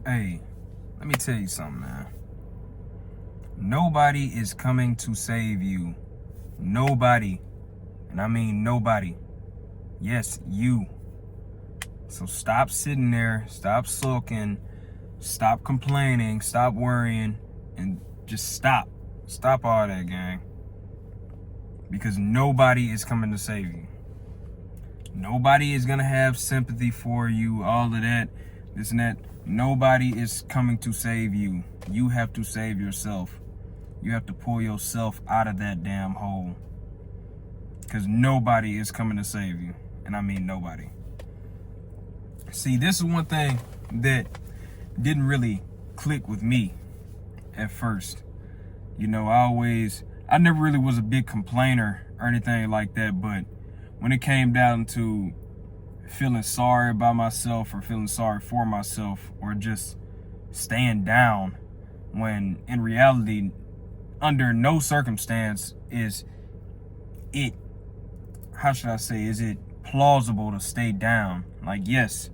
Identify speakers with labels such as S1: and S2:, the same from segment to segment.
S1: Hey, let me tell you something, man. Nobody is coming to save you. Nobody. And I mean nobody. Yes, you. So stop sitting there, stop sulking, stop complaining, stop worrying, and just stop. Stop all that, gang. Because nobody is coming to save you. Nobody is gonna have sympathy for you, all of that, this and that. Nobody is coming to save you. You have to save yourself. You have to pull yourself out of that damn hole. Because nobody is coming to save you. And I mean nobody. See, this is one thing that didn't really click with me at first. You know, I never really was a big complainer or anything like that, but when it came down to feeling sorry about myself or feeling sorry for myself or just staying down, when in reality, under no circumstance is it, how should I say, is it plausible to stay down? Like, yes,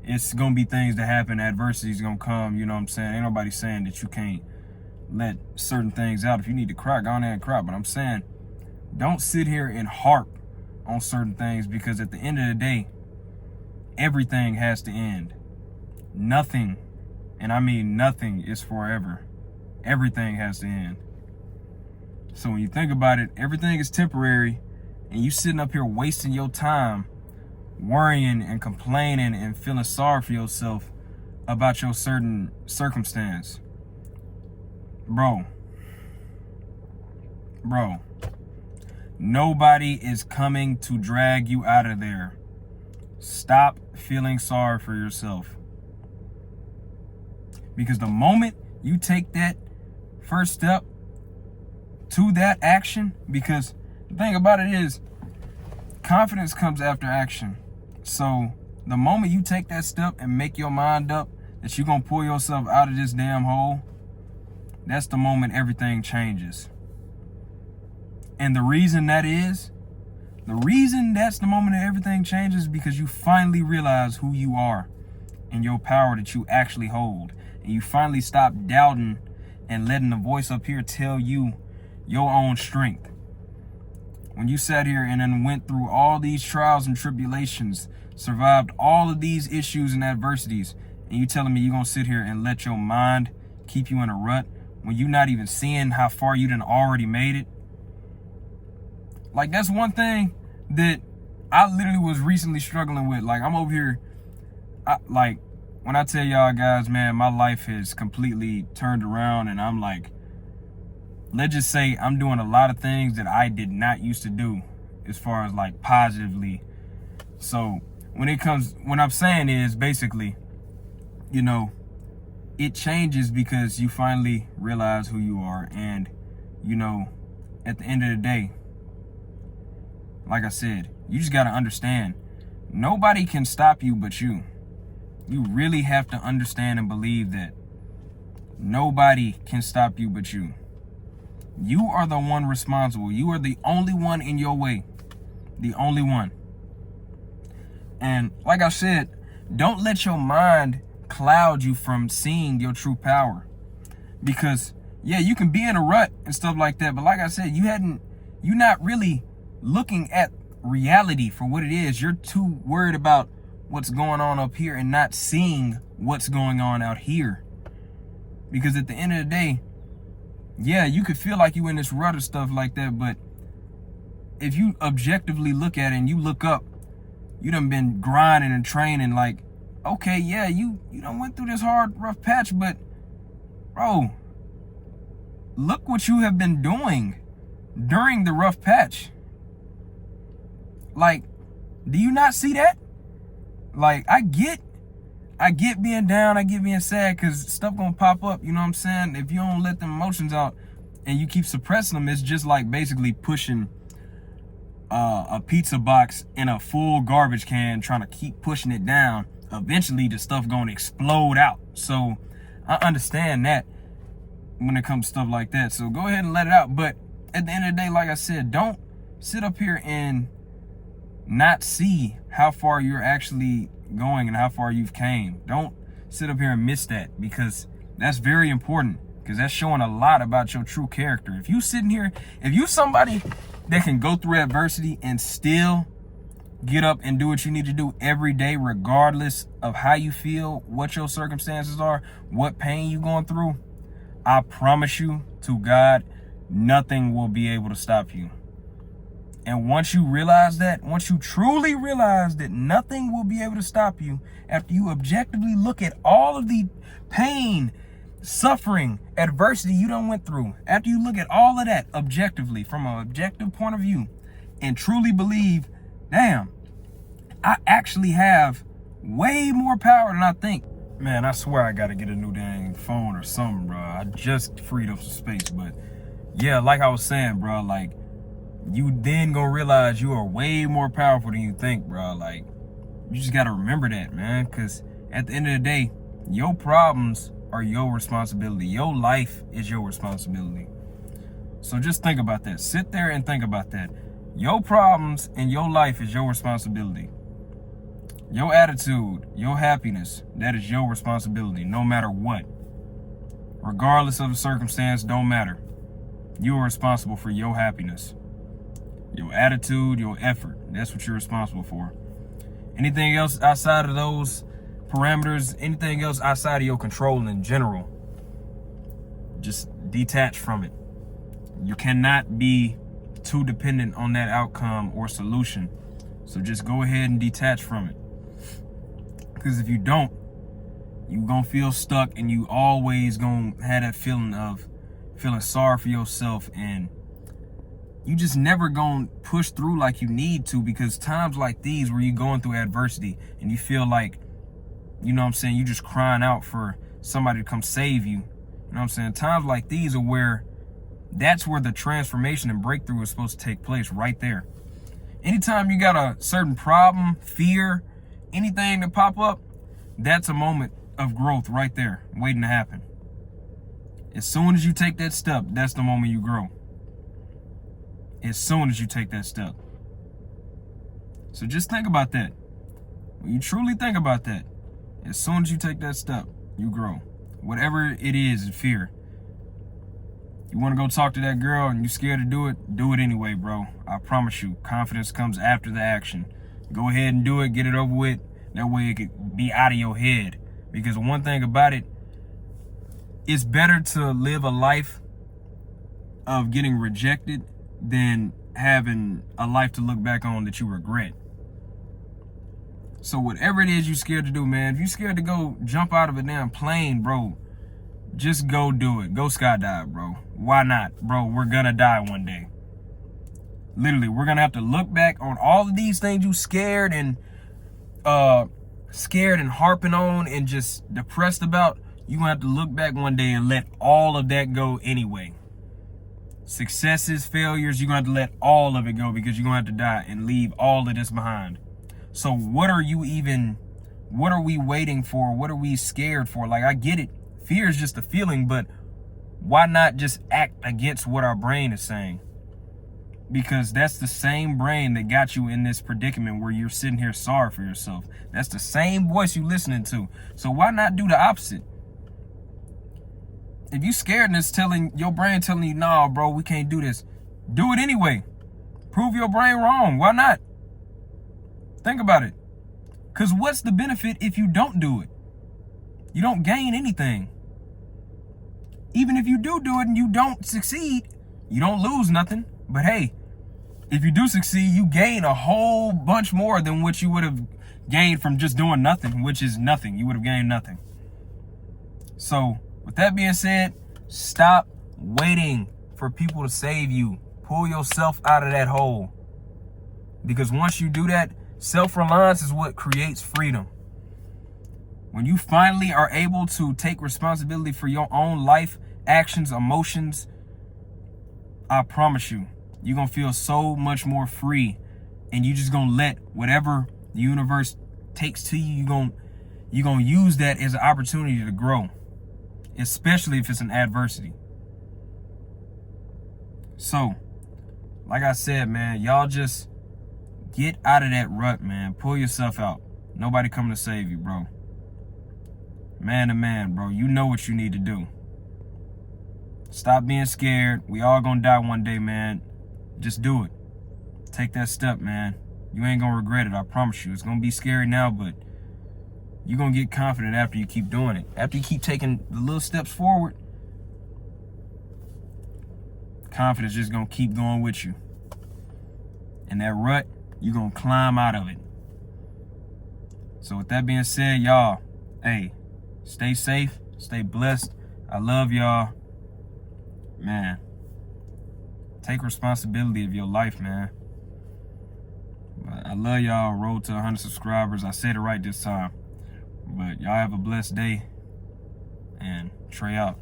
S1: it's gonna be things that happen, adversity's gonna come, you know what I'm saying? Ain't nobody saying that you can't let certain things out. If you need to cry, go on there and cry. But I'm saying, don't sit here and harp on certain things, because at the end of the day, everything has to end. Nothing, and I mean nothing, is forever. Everything has to end. So when you think about it, everything is temporary, and you sitting up here wasting your time worrying and complaining and feeling sorry for yourself about your certain circumstance. Bro, nobody is coming to drag you out of there. Stop feeling sorry for yourself. Because the moment you take that first step to that action, because the thing about it is, confidence comes after action. So the moment you take that step and make your mind up that you're going to pull yourself out of this damn hole, that's the moment everything changes. And the reason that's the moment that everything changes, because you finally realize who you are and your power that you actually hold. And you finally stop doubting and letting the voice up here tell you your own strength. When you sat here and then went through all these trials and tribulations, survived all of these issues and adversities, and you telling me you're going to sit here and let your mind keep you in a rut when you're not even seeing how far you done already made it? Like, that's one thing that I literally was recently struggling with. Like, I'm over here, when I tell y'all guys, man, my life has completely turned around, and I'm like, let's just say I'm doing a lot of things that I did not used to do as far as like positively. So what I'm saying is basically, you know, it changes because you finally realize who you are. And, you know, at the end of the day, like I said, you just got to understand, nobody can stop you but you. You really have to understand and believe that nobody can stop you but you. You are the one responsible. You are the only one in your way. The only one. And like I said, don't let your mind cloud you from seeing your true power. Because, yeah, you can be in a rut and stuff like that. But like I said, you're not really looking at reality for what it is. You're too worried about what's going on up here and not seeing what's going on out here. Because at the end of the day, yeah, you could feel like you in this rut or stuff like that, but if you objectively look at it and you look up, you done been grinding and training. Like, okay, yeah, you done went through this hard, rough patch, but bro, look what you have been doing during the rough patch. Like, do you not see that? Like, I get being down, I get being sad, because stuff gonna pop up, you know what I'm saying? If you don't let them emotions out and you keep suppressing them, it's just like basically pushing a pizza box in a full garbage can, trying to keep pushing it down. Eventually the stuff gonna explode out. So I understand that when it comes to stuff like that. So go ahead and let it out. But at the end of the day, like I said, don't sit up here and not see how far you're actually going and how far you've came. Don't sit up here and miss that, because that's very important, because that's showing a lot about your true character. If you sitting here, if you somebody that can go through adversity and still get up and do what you need to do every day, regardless of how you feel, what your circumstances are, what pain you going through, I promise you to God, nothing will be able to stop you. And once you realize that, once you truly realize that nothing will be able to stop you, after you objectively look at all of the pain, suffering, adversity you done went through, after you look at all of that objectively, from an objective point of view, and truly believe, damn, I actually have way more power than I think. Man, I swear I gotta get a new dang phone or something, bro. I just freed up some space, but yeah, like I was saying, bro, like, you then gonna realize you are way more powerful than you think, bro. Like, you just gotta remember that, man, because at the end of the day, your problems are your responsibility. Your life is your responsibility. So just think about that. Sit there and think about that. Your problems and your life is your responsibility. Your attitude, your happiness, that is your responsibility, no matter what. Regardless of the circumstance, don't matter. You are responsible for your happiness. Your attitude, your effort, that's what you're responsible for. Anything else outside of those parameters, anything else outside of your control in general, just detach from it. You cannot be too dependent on that outcome or solution. So just go ahead and detach from it. Because if you don't, you're going to feel stuck, and you always going to have that feeling of feeling sorry for yourself, and you just never going to push through like you need to, because times like these where you're going through adversity and you feel like, you know what I'm saying, you just crying out for somebody to come save you. You know what I'm saying? Times like these are where, that's where the transformation and breakthrough is supposed to take place, right there. Anytime you got a certain problem, fear, anything to pop up, that's a moment of growth right there, waiting to happen. As soon as you take that step, that's the moment you grow. As soon as you take that step. So just think about that. When you truly think about that, as soon as you take that step, you grow. Whatever it is, fear. You want to go talk to that girl and you're scared to do it anyway, bro. I promise you, confidence comes after the action. Go ahead and do it, get it over with. That way it could be out of your head. Because one thing about it, it's better to live a life of getting rejected than having a life to look back on that you regret. So whatever it is you're scared to do, man, if you're scared to go jump out of a damn plane, bro, just go do it. Go skydive, bro. Why not? Bro, we're gonna die one day. Literally, we're gonna have to look back on all of these things you scared and harping on and just depressed about. You're gonna have to look back one day and let all of that go anyway. Successes, failures, you're gonna have to let all of it go, because you're gonna have to die and leave all of this behind. So what are we waiting for? What are we scared for? Like, I get it. Fear is just a feeling, but why not just act against what our brain is saying? Because that's the same brain that got you in this predicament where you're sitting here sorry for yourself. That's the same voice you listening to. So why not do the opposite? If you scared and it's your brain telling you, nah, bro, we can't do this, do it anyway. Prove your brain wrong. Why not? Think about it. Because what's the benefit if you don't do it? You don't gain anything. Even if you do it and you don't succeed, you don't lose nothing. But hey, if you do succeed, you gain a whole bunch more than what you would have gained from just doing nothing, which is nothing. You would have gained nothing. So with that being said, stop waiting for people to save you. Pull yourself out of that hole. Because once you do that, self-reliance is what creates freedom. When you finally are able to take responsibility for your own life, actions, emotions, I promise you, you're going to feel so much more free. And you just going to let whatever the universe takes to you, you're going to use that as an opportunity to grow. Especially if it's an adversity. So, like I said, man, y'all just get out of that rut, man. Pull yourself out. Nobody coming to save you, bro. man to man, bro. You know what you need to do. Stop being scared. We all gonna die one day, man. Just do it. Take that step, man. You ain't gonna regret it, I promise you. It's gonna be scary now, but you're gonna get confident after you keep doing it. After you keep taking the little steps forward, confidence just gonna keep going with you. And that rut, you're gonna climb out of it. So with that being said, y'all, hey, stay safe, stay blessed. I love y'all. Man, take responsibility of your life, man. I love y'all. Road to 100 subscribers. I said it right this time. But y'all have a blessed day. And Trey out.